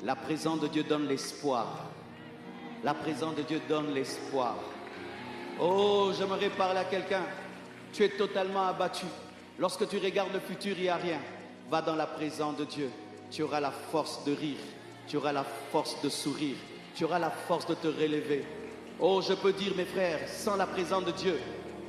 La présence de Dieu donne l'espoir. La présence de Dieu donne l'espoir. Oh, j'aimerais parler à quelqu'un. Tu es totalement abattu. Lorsque tu regardes le futur, il n'y a rien. Va dans la présence de Dieu. Tu auras la force de rire. Tu auras la force de sourire. Tu auras la force de te relever. Oh, je peux dire, mes frères, sans la présence de Dieu,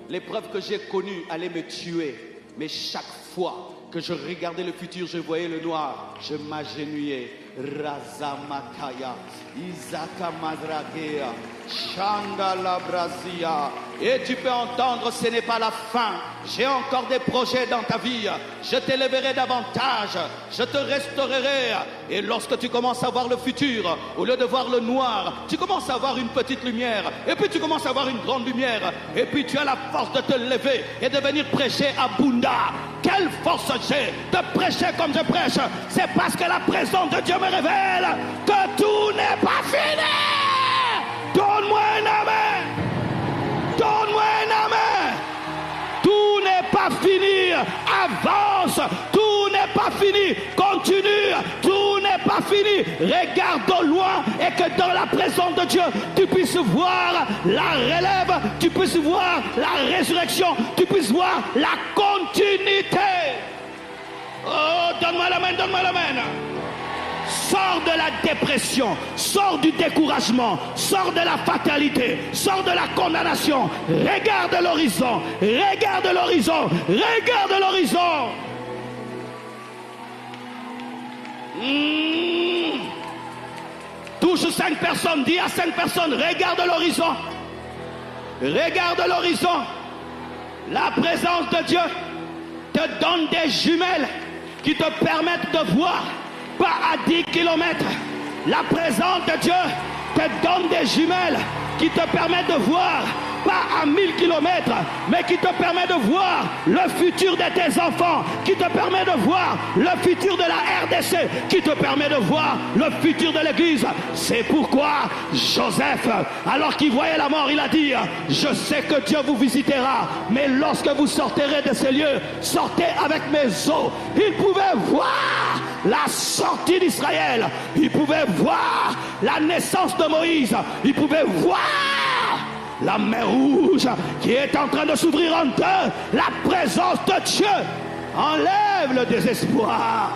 l'épreuve que j'ai connue allait me tuer. Mais chaque fois que je regardais le futur, je voyais le noir. Je m'agenouillais. Razamakaya, Isaka Madragea, Chandala Brazia. Et tu peux entendre, ce n'est pas la fin. J'ai encore des projets dans ta vie. Je t'élèverai davantage. Je te restaurerai. Et lorsque tu commences à voir le futur, au lieu de voir le noir, tu commences à voir une petite lumière. Et puis tu commences à voir une grande lumière. Et puis tu as la force de te lever et de venir prêcher à Bunda. Quelle force j'ai de prêcher comme je prêche. C'est parce que la présence de Dieu me révèle que tout n'est pas fini. Donne-moi un amen. Donne-moi un amen. Tout n'est pas fini. Avance. Tout n'est pas fini. Continue. Tout n'est pas fini. Regarde au loin et que dans la présence de Dieu, tu puisses voir la relève, tu puisses voir la résurrection, tu puisses voir la continuité. Oh, donne-moi la main, donne-moi la main. Sors de la dépression, sors du découragement, sors de la fatalité, sors de la condamnation. Regarde l'horizon, regarde l'horizon, regarde l'horizon. Touche 5 personnes, dis à 5 personnes, regarde l'horizon. Regarde l'horizon. La présence de Dieu te donne des jumelles qui te permettent de voir. Pas à 10 km. La présence de Dieu te donne des jumelles qui te permettent de voir, pas à 1000 km, mais qui te permet de voir le futur de tes enfants, qui te permet de voir le futur de la RDC, qui te permet de voir le futur de l'église. C'est pourquoi Joseph, alors qu'il voyait la mort, il a dit, je sais que Dieu vous visitera, mais lorsque vous sortirez de ces lieux, sortez avec mes os. Il pouvait voir la sortie d'Israël, il pouvait voir la naissance de Moïse, il pouvait voir la mer rouge qui est en train de s'ouvrir en deux. La présence de Dieu enlève le désespoir.